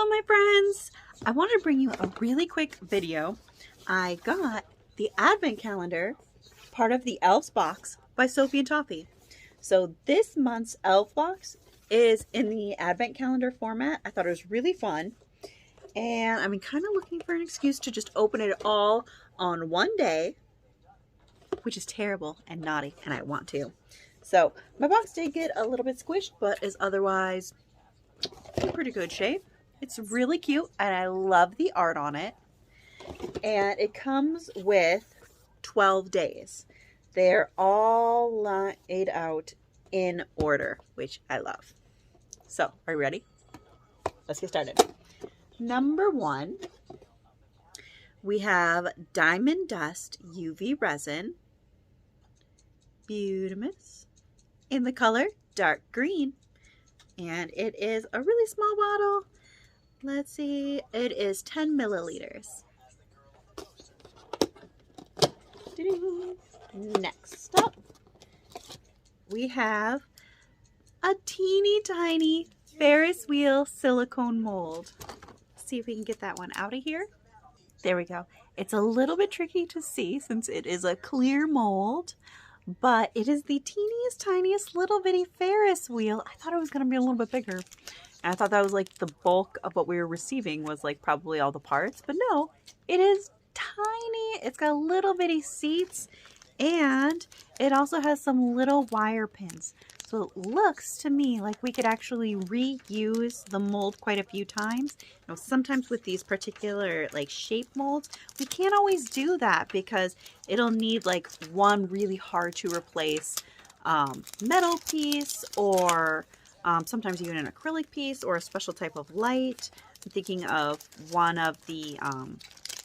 Hello my friends! I wanted to bring you a really quick video. I got the advent calendar, part of the Elves box by Sophie and Toffee. So this month's Elf box is in the advent calendar format. I thought it was really fun. And I'm kind of looking for an excuse to just open it all on one day, which is terrible and naughty, and I want to. So my box did get a little bit squished, but is otherwise in pretty good shape. It's really cute and I love the art on it. And it comes with 12 days. They're all laid out in order, which I love. So, are you ready? Let's get started. Number 1, we have Diamond Dust UV Resin. Beautiful. In the color dark green. And it is a really small bottle. Let's see, it is 10 milliliters. Next up, we have a teeny tiny Ferris wheel silicone mold. Let's see if we can get that one out of here. There we go. It's a little bit tricky to see since it is a clear mold, but it is the teeniest, tiniest little bitty Ferris wheel. I thought it was going to be a little bit bigger. And I thought that was like the bulk of what we were receiving was like probably all the parts, but no, it is tiny. It's got little bitty seats and it also has some little wire pins. So it looks to me like we could actually reuse the mold quite a few times. You know, sometimes with these particular like shape molds, we can't always do that because it'll need like one really hard to replace metal piece or sometimes even an acrylic piece or a special type of light. I'm thinking of one of the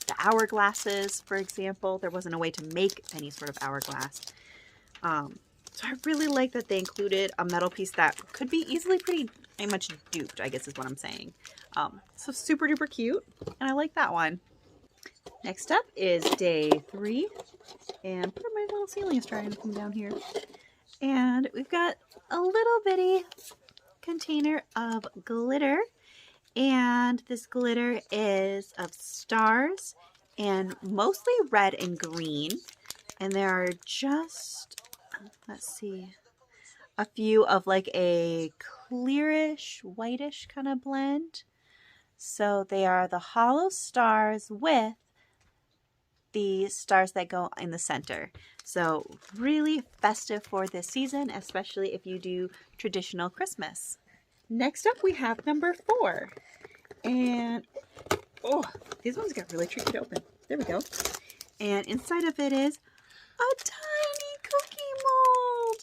hourglasses, for example. There wasn't a way to make any sort of hourglass. So I really like that they included a metal piece that could be easily pretty much duped, I guess is what I'm saying. So super duper cute, and I like that one. Next up is day 3, and poor my little ceiling is trying to come down here. And we've got a little bitty container of glitter, and this glitter is of stars and mostly red and green, and there are just, let's see, a few of like a clearish whitish kind of blend. So they are the hollow stars with the stars that go in the center. So really festive for this season, especially if you do traditional Christmas. Next up we have number 4. And oh, these ones got really tricky to open. There we go. And inside of it is a tiny cookie mold.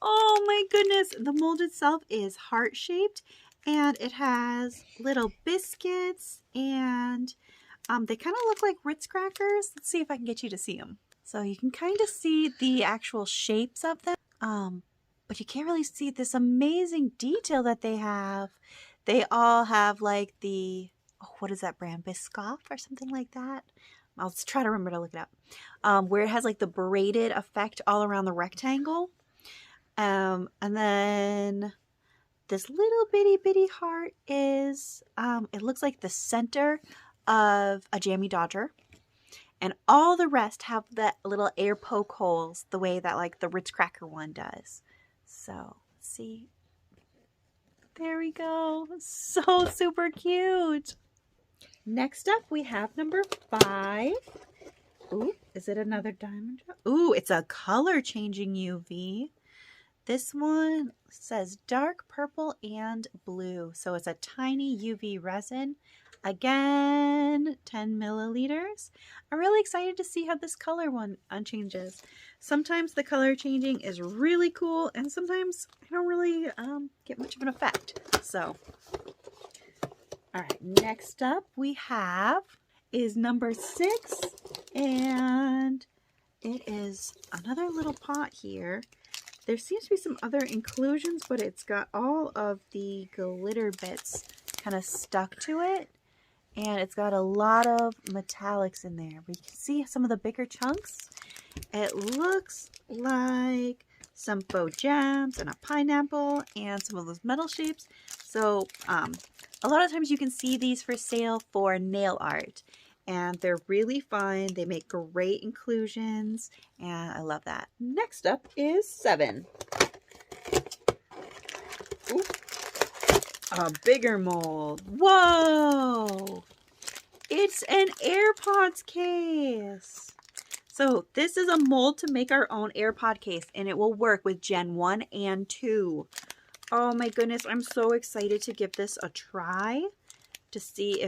Oh my goodness. The mold itself is heart-shaped and it has little biscuits and they kind of look like Ritz crackers. Let's see if I can get you to see them. So you can kind of see the actual shapes of them, but you can't really see this amazing detail that they have. They all have like the, oh, what is that brand? Biscoff or something like that. I'll try to remember to look it up. Where it has like the braided effect all around the rectangle. And then this little bitty heart is, it looks like the center of a jammy dodger, and all the rest have that little air poke holes the way that like the Ritz cracker one does. So let's see, there we go. So super cute. Next up we have number 5. Ooh, is it another diamond? Ooh, it's a color changing UV. This one says dark purple and blue, so it's a tiny UV resin. Again, 10 milliliters. I'm really excited to see how this color one changes. Sometimes the color changing is really cool, and sometimes I don't really get much of an effect. So, all right, next up we have is number 6, and it is another little pot here. There seems to be some other inclusions, but it's got all of the glitter bits kind of stuck to it. And it's got a lot of metallics in there. We can see some of the bigger chunks. It looks like some faux gems and a pineapple and some of those metal shapes. So A lot of times you can see these for sale for nail art, and they're really fun. They make great inclusions, and I love that. Next up is 7. Ooh, a bigger mold. Whoa! It's an Airpods case. So this is a mold to make our own AirPod case, and it will work with Gen 1 and 2. Oh my goodness, I'm so excited to give this a try to see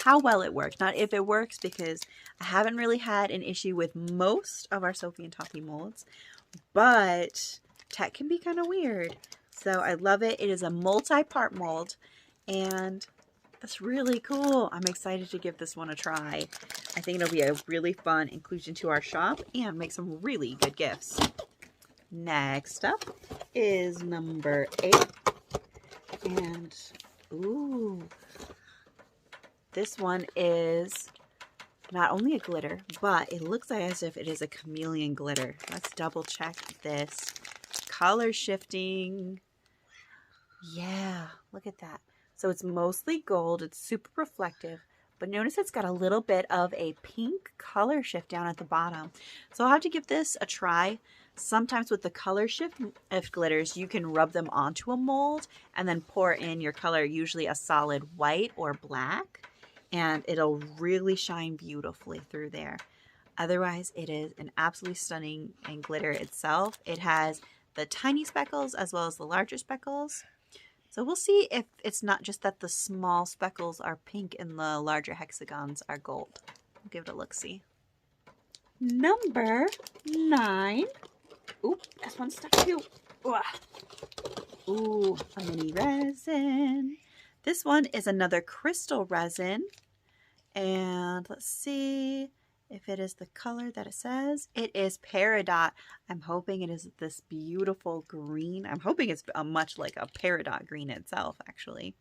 how well it works. Not if it works, because I haven't really had an issue with most of our Sophie and Toffee molds, but tech can be kind of weird. So I love it. It is a multi-part mold, and that's really cool. I'm excited to give this one a try. I think it'll be a really fun inclusion to our shop and make some really good gifts. Next up is number 8. And, ooh, this one is not only a glitter, but it looks like as if it is a chameleon glitter. Let's double check this. Color shifting. Yeah, look at that. So it's mostly gold. It's super reflective. But notice it's got a little bit of a pink color shift down at the bottom. So I'll have to give this a try. Sometimes with the color shift glitters, you can rub them onto a mold and then pour in your color, usually a solid white or black, and it'll really shine beautifully through there. Otherwise, it is an absolutely stunning and glitter itself. It has the tiny speckles as well as the larger speckles. So we'll see if it's not just that the small speckles are pink and the larger hexagons are gold. We'll give it a look-see. Number 9. Ooh, this one's stuck too. Ooh, a mini resin. This one is another crystal resin. And let's see if it is the color that it says. It is Peridot. I'm hoping it is this beautiful green. I'm hoping it's much like a Peridot green itself, actually.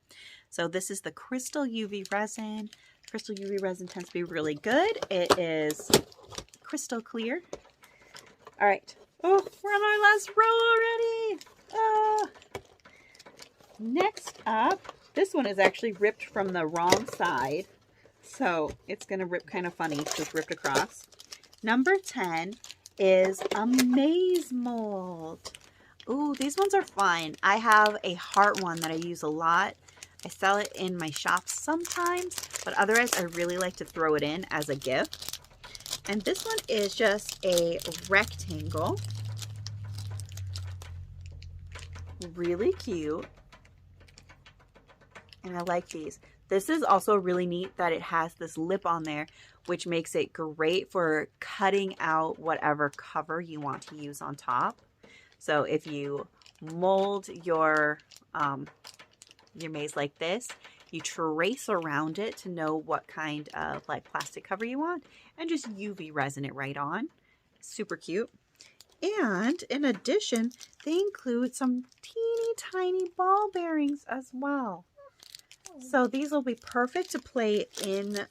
So this is the crystal UV resin. Crystal UV resin tends to be really good. It is crystal clear. All right. Oh, we're on our last row already. Next up, this one is actually ripped from the wrong side. So it's going to rip kind of funny, just ripped across. Number 10 is a maze mold. Ooh, these ones are fun. I have a heart one that I use a lot. I sell it in my shop sometimes, but otherwise I really like to throw it in as a gift. And this one is just a rectangle. Really cute. And I like these. This is also really neat that it has this lip on there, which makes it great for cutting out whatever cover you want to use on top. So if you mold your maze like this, you trace around it to know what kind of like plastic cover you want and just UV resin it right on. Super cute. And in addition, they include some teeny tiny ball bearings as well. So these will be perfect to play in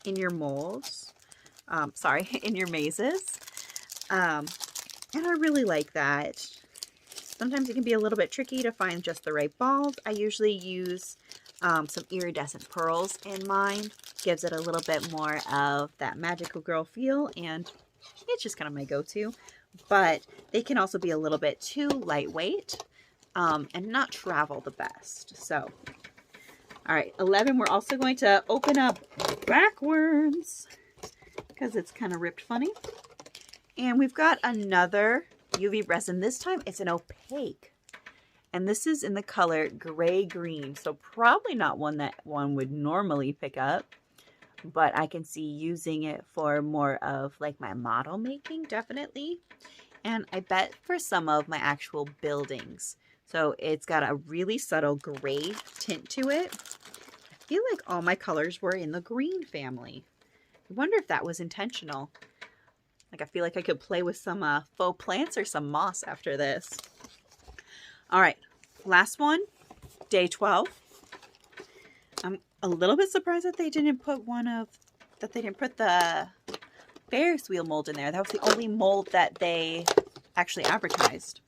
your molds. In your mazes. And I really like that. Sometimes it can be a little bit tricky to find just the right balls. I usually use some iridescent pearls in mine. Gives it a little bit more of that magical girl feel, and it's just kind of my go-to. But they can also be a little bit too lightweight and not travel the best. So, all right, 11, we're also going to open up backwards because it's kind of ripped funny. And we've got another UV resin. This time it's an opaque. And this is in the color gray-green. So probably not one that one would normally pick up. But I can see using it for more of like my model making, definitely. And I bet for some of my actual buildings. So it's got a really subtle gray tint to it. I feel like all my colors were in the green family. I wonder if that was intentional. Like I feel like I could play with some faux plants or some moss after this. All right, last one, day 12. I'm a little bit surprised that they didn't put the Ferris wheel mold in there. That was the only mold that they actually advertised.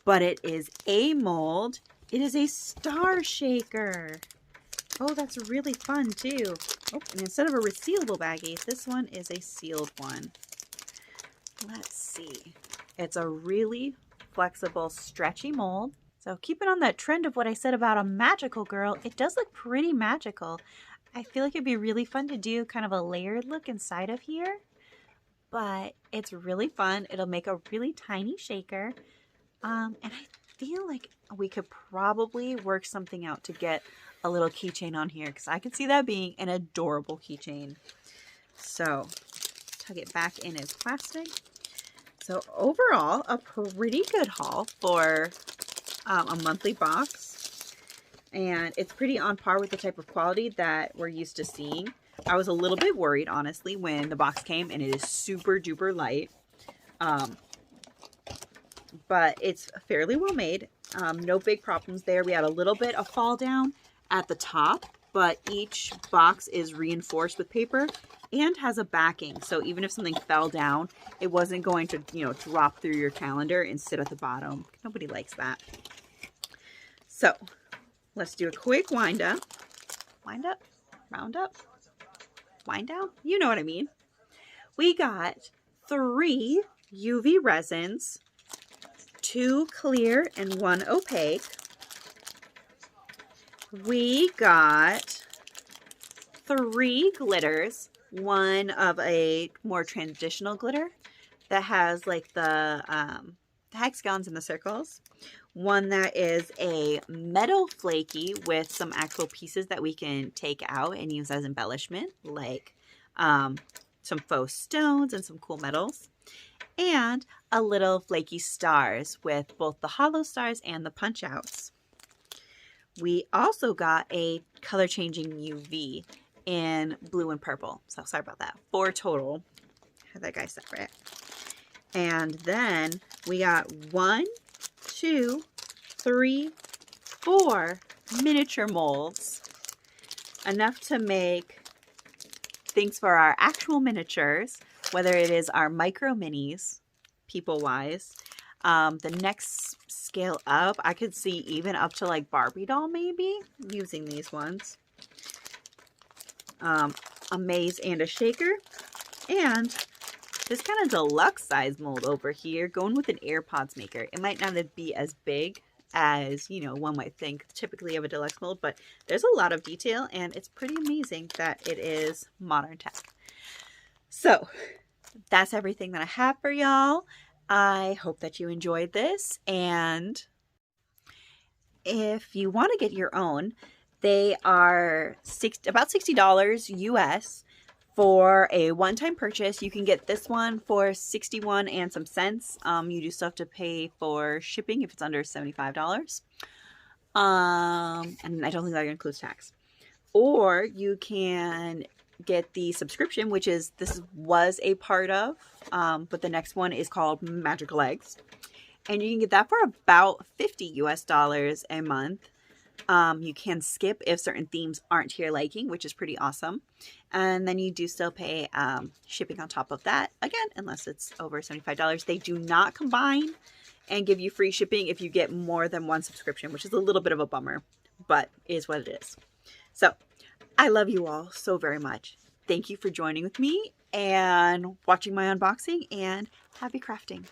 But it is a mold It is a star shaker. Oh, that's really fun too. Oh, and instead of a resealable baggie, this one is a sealed one. Let's see. It's a really flexible, stretchy mold. So keeping on that trend of what I said about a magical girl, it does look pretty magical. I feel like it'd be really fun to do kind of a layered look inside of here. But it's really fun. It'll make a really tiny shaker. And I feel like we could probably work something out to get a little keychain on here, because I could see that being an adorable keychain. So tuck it back in as plastic. So overall, a pretty good haul for a monthly box, and it's pretty on par with the type of quality that we're used to seeing. I was a little bit worried, honestly, when the box came, and it is super duper light, but it's fairly well made. No big problems there. We had a little bit of fall down at the top, but each box is reinforced with paper and has a backing. So even if something fell down, it wasn't going to, drop through your calendar and sit at the bottom. Nobody likes that. So let's do a quick wind up. Wind up? Round up? Wind down? You know what I mean. We got 3 UV resins, 2 clear and 1 opaque. We got 3 glitters, one of a more traditional glitter that has like the hexagons and the circles, one that is a metal flaky with some actual pieces that we can take out and use as embellishment, like some faux stones and some cool metals, and a little flaky stars with both the hollow stars and the punch outs. We also got a color changing UV in blue and purple. So sorry about that. 4 total. Have that guy separate. And then we got 1, 2, 3, 4 miniature molds. Enough to make things for our actual miniatures, whether it is our micro minis, people wise. The next scale up, I could see even up to like Barbie doll maybe, using these ones. A maze and a shaker, and this kind of deluxe size mold over here, going with an Airpods maker. It might not be as big as, one might think typically of a deluxe mold, but there's a lot of detail, and it's pretty amazing that it is modern tech. So that's everything that I have for y'all. I hope that you enjoyed this, and if you want to get your own, they are about $60 US for a one-time purchase. You can get this one for $61 and some cents. You do still have to pay for shipping if it's under $75. And I don't think that includes tax. Or you can get the subscription, which is this was a part of, but the next one is called Magical Eggs, and you can get that for about $50 US a month. You can skip if certain themes aren't to your liking, which is pretty awesome. And then you do still pay shipping on top of that, again, unless it's over $75. They do not combine and give you free shipping if you get more than one subscription, which is a little bit of a bummer, but it is what it is. So I love you all so very much. Thank you for joining with me and watching my unboxing, and happy crafting.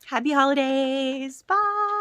Happy holidays. Bye.